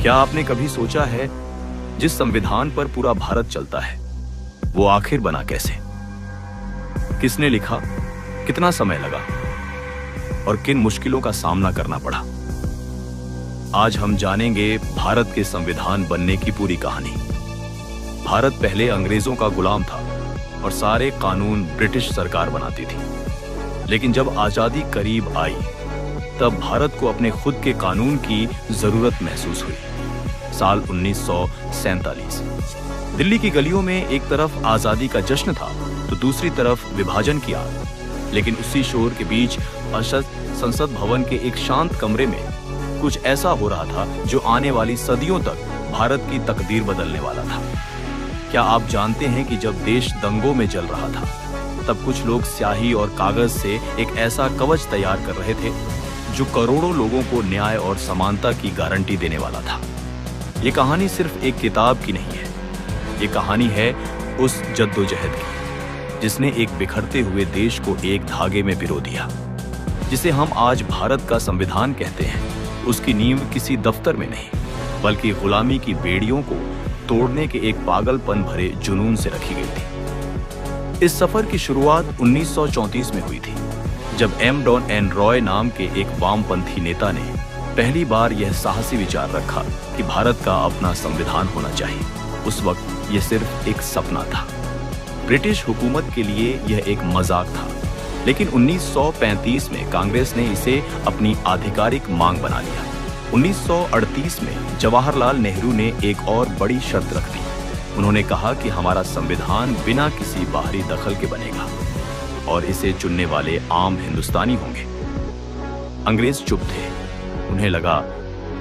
क्या आपने कभी सोचा है जिस संविधान पर पूरा भारत चलता है वो आखिर बना कैसे? किसने लिखा, कितना समय लगा और किन मुश्किलों का सामना करना पड़ा? आज हम जानेंगे भारत के संविधान बनने की पूरी कहानी। भारत पहले अंग्रेजों का गुलाम था और सारे कानून ब्रिटिश सरकार बनाती थी। लेकिन जब आजादी करीब आई तब भारत को अपने खुद के कानून की जरूरत महसूस हुई। साल 1947 दिल्ली की गलियों में एक तरफ आजादी का जश्न था तो दूसरी तरफ विभाजन की आग। लेकिन उसी शोर के बीच संसद भवन के एक शांत कमरे में कुछ ऐसा हो रहा था जो आने वाली सदियों तक भारत की तकदीर बदलने वाला था। क्या आप जानते हैं कि जब देश दंगों में जल रहा था तब कुछ लोग स्याही और कागज से एक ऐसा कवच तैयार कर रहे थे जो करोड़ों लोगों को न्याय और समानता की गारंटी देने वाला था। ये कहानी सिर्फ एक किताब की नहीं है, ये कहानी है उस जद्दोजहद की जिसने एक बिखरते हुए देश को एक धागे में पिरो दिया। जिसे हम आज भारत का संविधान कहते हैं, उसकी नींव किसी दफ्तर में नहीं बल्कि गुलामी की बेड़ियों को तोड़ने के एक पागलपन भरे जुनून से रखी गई थी। इस सफर की शुरुआत 1934 में हुई थी जब एम डॉन एन रॉय नाम के एक वामपंथी नेता ने पहली बार यह साहसी विचार रखा कि भारत का अपना संविधान होना चाहिए। उस वक्त यह सिर्फ एक सपना था। ब्रिटिश हुकूमत के लिए यह एक मजाक था, लेकिन 1935 में कांग्रेस ने इसे अपनी आधिकारिक मांग बना लिया। 1938 में जवाहरलाल नेहरू ने एक और बड़ी शर्त रख दी। उन्होंने कहा कि हमारा संविधान बिना किसी बाहरी दखल के बनेगा और इसे चुनने वाले आम हिंदुस्तानी होंगे। अंग्रेज चुप थे। उन्हें लगा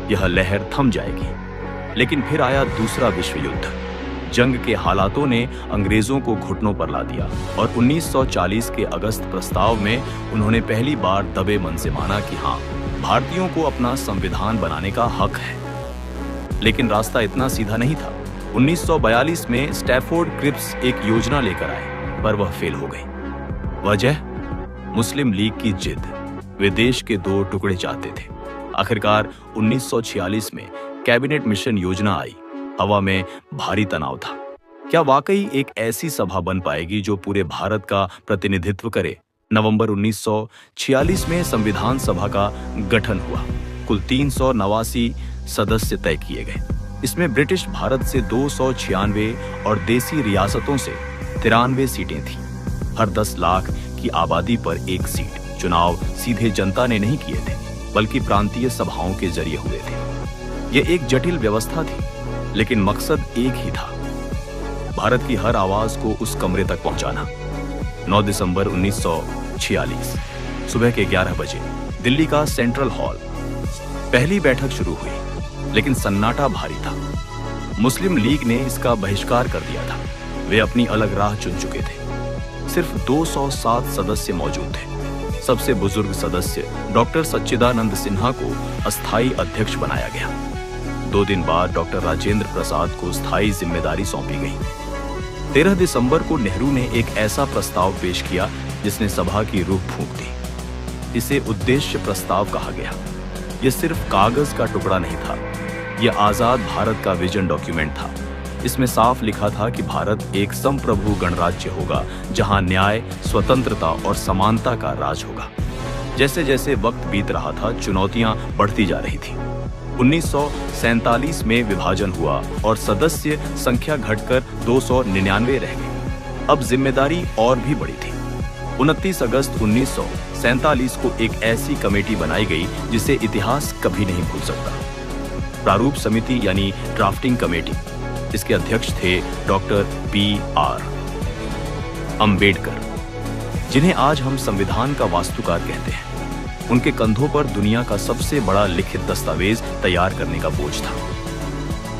यह लहर थम जाएगी। लेकिन फिर आया दूसरा विश्व युद्ध। जंग के हालातों ने अंग्रेजों को घुटनों पर ला दिया और 1940 के अगस्त प्रस्ताव में उन्होंने पहली बार दबे मन से माना कि हाँ, भारतीयों को अपना संविधान बनाने का हक है। लेकिन रास्ता इतना सीधा नहीं था। 1942 में स्टैफोर्ड क्रिप्स एक योजना लेकर आए, पर वह फेल हो गई। वजह मुस्लिम लीग की जिद। वे देश के दो टुकड़े चाहते थे। आखिरकार 1946 में कैबिनेट मिशन योजना आई। हवा में भारी तनाव था। क्या वाकई एक ऐसी सभा बन पाएगी जो पूरे भारत का प्रतिनिधित्व करे? नवंबर 1946 में संविधान सभा का गठन हुआ। कुल 389 सदस्य तय किए गए। इसमें ब्रिटिश भारत से 296 और देसी रियासतों से 93 सीटें थीं। हर 10 लाख की आबादी पर एक सीट। चुनाव सीधे जनता ने नहीं किए थे बल्कि प्रांतीय सभाओं के जरिए हुए थे। यह एक जटिल व्यवस्था थी, लेकिन मकसद एक ही था, भारत की हर आवाज को उस कमरे तक पहुंचाना। 9 दिसंबर 1946 सुबह के 11 बजे दिल्ली का सेंट्रल हॉल। पहली बैठक शुरू हुई, लेकिन सन्नाटा भारी था। मुस्लिम लीग ने इसका बहिष्कार कर दिया था। वे अपनी अलग राह चुन चुके थे। सिर्फ 207 सदस्य मौजूद थे। सबसे बुजुर्ग सदस्य डॉक्टर सच्चिदानंद सिन्हा को अस्थायी अध्यक्ष बनाया गया। 2 दिन बाद डॉक्टर राजेंद्र प्रसाद को स्थायी जिम्मेदारी सौंपी गई। 13 दिसंबर को नेहरू ने एक ऐसा प्रस्ताव पेश किया जिसने सभा की रूह फूंक दी। इसे उद्देश्य प्रस्ताव कहा गया। यह सिर्फ कागज का टुकड़ा नहीं था, यह आजाद भारत का विजन डॉक्यूमेंट था। इसमें साफ लिखा था कि भारत एक संप्रभु गणराज्य होगा जहां न्याय, स्वतंत्रता और समानता का राज होगा। जैसे जैसे वक्त बीत रहा था, चुनौतियां बढ़ती जा रही थी। 1947 में विभाजन हुआ और सदस्य संख्या घटकर 299 रह गई। अब जिम्मेदारी और भी बड़ी थी। 29 अगस्त 1947 को एक ऐसी कमेटी बनाई गई जिसे इतिहास कभी नहीं भूल सकता। प्रारूप समिति यानी ड्राफ्टिंग कमेटी। इसके अध्यक्ष थे डॉक्टर B.R. अंबेडकर, जिन्हें आज हम संविधान का वास्तुकार कहते हैं। उनके कंधों पर दुनिया का सबसे बड़ा लिखित दस्तावेज तैयार करने का बोझ था।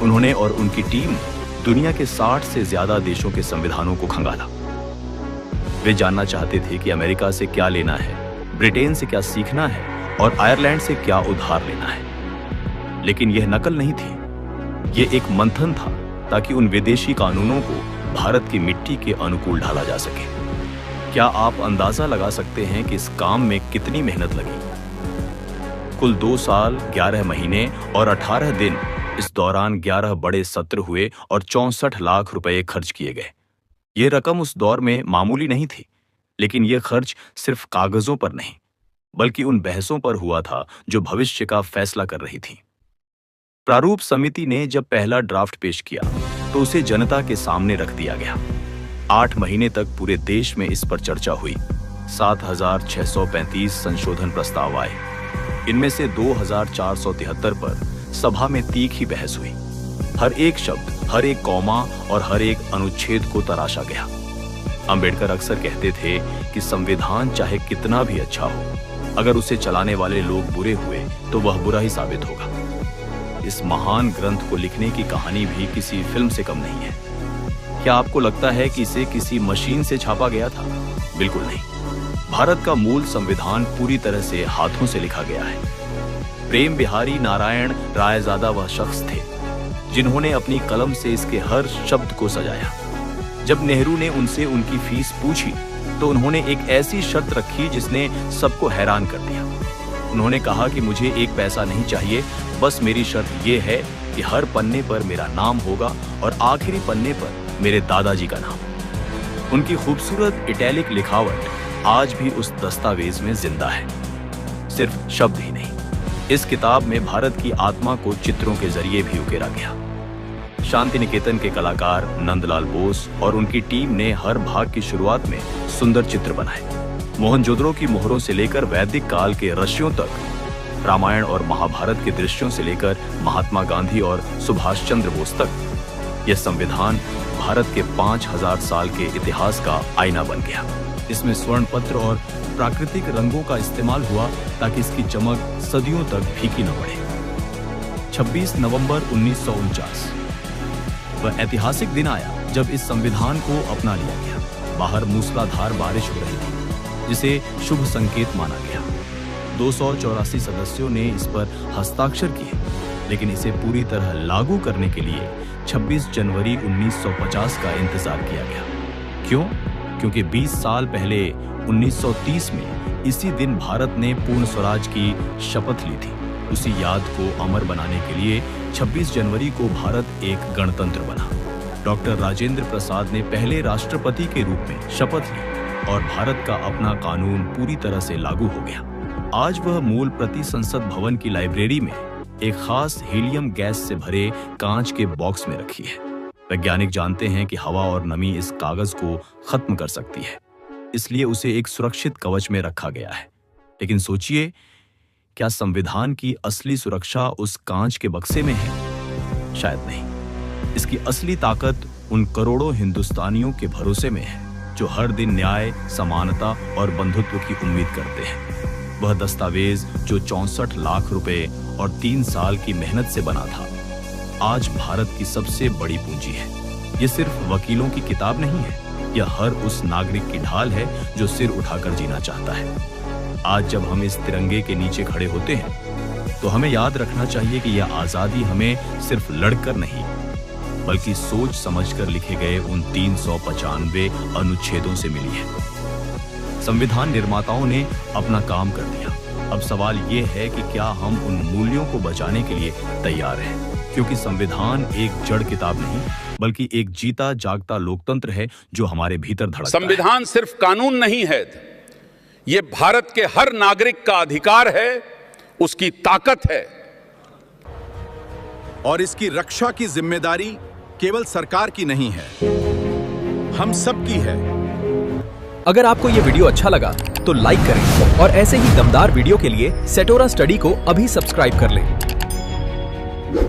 उन्होंने और उनकी टीम दुनिया के 60 से ज्यादा देशों के संविधानों को खंगाला। वे जानना चाहते थे कि अमेरिका से क्या लेना है, ब्रिटेन से क्या सीखना है और आयरलैंड से क्या उधार लेना है। लेकिन यह नकल नहीं थी, यह एक मंथन था ताकि उन विदेशी कानूनों को भारत की मिट्टी के अनुकूल ढाला जा सके। क्या आप अंदाजा लगा सकते हैं कि इस काम में कितनी मेहनत लगी? कुल 2 साल, 11 महीने और 18 दिन इस दौरान 11 बड़े सत्र हुए और 64 लाख रुपए खर्च किए गए। ये रकम उस दौर में मामूली नहीं थी, लेकिन यह खर्च सिर्फ कागजों पर नहीं, बल्कि उन बहसों पर हुआ था जो भविष्य का फैसला कर रही थीं। प्रारूप समिति ने जब पहला ड्राफ्ट पेश किया तो उसे जनता के सामने रख दिया गया। 8 महीने तक पूरे देश में इस पर चर्चा हुई। 7,635 संशोधन प्रस्ताव आए। इनमें से 2,473 पर सभा में तीखी बहस हुई। हर एक शब्द, हर एक कॉमा और हर एक अनुच्छेद को तराशा गया। अंबेडकर अक्सर कहते थे कि संविधान चाहे कितना भी अच्छा हो, अगर उसे चलाने वाले लोग बुरे हुए तो वह बुरा ही साबित होगा। इस महान ग्रंथ को लिखने की कहानी भी किसी फिल्म से कम नहीं है। क्या आपको लगता है कि इसे किसी मशीन से छापा गया था? बिल्कुल नहीं। भारत का मूल संविधान पूरी तरह से हाथों से लिखा गया है। प्रेम बिहारी नारायण रायजादा वह शख्स थे जिन्होंने अपनी कलम से इसके हर शब्द को सजाया। जब नेहरू ने उनसे उनकी फीस पूछी तो उन्होंने एक ऐसी शर्त रखी जिसने सबको हैरान कर दिया। उन्होंने कहा कि मुझे 1 पैसा नहीं चाहिए, बस मेरी शर्त यह है कि हर पन्ने पर मेरा नाम होगा और आखिरी पन्ने पर मेरे दादाजी का नाम। उनकी खूबसूरत इटैलिक लिखावट आज भी उस दस्तावेज में जिंदा है, सिर्फ शब्द ही नहीं। इस किताब में भारत की आत्मा को चित्रों के जरिए भी उकेरा गया। शांति निकेतन के कलाकार नंदलाल बोस और उनकी टीम ने हर भाग की शुरुआत में सुंदर चित्र बनाए। मोहनजोदड़ो की मोहरों से लेकर वैदिक काल के रस्सियों तक, रामायण और महाभारत के दृश्यों से लेकर महात्मा गांधी और सुभाष चंद्र बोस तक, यह संविधान भारत के 5000 साल के इतिहास का आईना बन गया। इसमें स्वर्ण पत्र और प्राकृतिक रंगों का इस्तेमाल हुआ ताकि इसकी चमक सदियों तक फीकी न पड़े। 26 नवंबर 1949 वह ऐतिहासिक दिन आया जब इस संविधान को अपना लिया गया। बाहर मूसलाधार बारिश हो रही थी, जिसे शुभ संकेत माना गया। 284 सदस्यों ने इस पर हस्ताक्षर किए, लेकिन इसे पूरी तरह लागू करने के लिए 26 जनवरी 1950 का इंतजार किया गया। क्यों? क्योंकि 20 साल पहले 1930 में इसी दिन भारत ने पूर्ण स्वराज की शपथ ली थी। उसी याद को अमर बनाने के लिए 26 जनवरी को भारत एक गणतंत्र बना। डॉक्टर राजेंद्र प्रसाद ने पहले राष्ट्रपति के रूप में शपथ ली और भारत का अपना कानून पूरी तरह से लागू हो गया। आज वह मूल प्रति संसद भवन की लाइब्रेरी में एक खास हीलियम गैस से भरे कांच के बॉक्स में रखी है। वैज्ञानिक जानते हैं कि हवा और नमी इस कागज को खत्म कर सकती है, इसलिए उसे एक सुरक्षित कवच में रखा गया है। लेकिन सोचिए, क्या संविधान की असली सुरक्षा उस कांच के बक्से में है? शायद नहीं। इसकी असली ताकत उन करोड़ों हिंदुस्तानियों के भरोसे में है जो हर दिन न्याय, समानता और बंधुत्व की उम्मीद करते हैं। वह दस्तावेज जो 64 लाख रुपए और 3 साल की मेहनत से बना था, आज भारत की सबसे बड़ी पूंजी है। यह सिर्फ वकीलों की किताब नहीं है, यह हर उस नागरिक की ढाल है जो सिर उठाकर जीना चाहता है। आज जब हम इस तिरंगे के नीचे खड़े होते हैं तो हमें याद रखना चाहिए कि यह आजादी हमें सिर्फ लड़कर नहीं, बल्कि सोच समझकर लिखे गए उन 395 अनुच्छेदों से मिली है। संविधान निर्माताओं ने अपना काम कर दिया। अब सवाल यह है कि क्या हम उन मूल्यों को बचाने के लिए तैयार हैं? क्योंकि संविधान एक जड़ किताब नहीं, बल्कि एक जीता जागता लोकतंत्र है जो हमारे भीतर धड़कता है। संविधान सिर्फ कानून नहीं है, ये भारत के हर नागरिक का अधिकार है, उसकी ताकत है। और इसकी रक्षा की जिम्मेदारी केवल सरकार की नहीं है, हम सब की है। अगर आपको ये वीडियो अच्छा लगा तो लाइक करें और ऐसे ही दमदार वीडियो के लिए सेटोरा स्टडी को अभी सब्सक्राइब कर लें।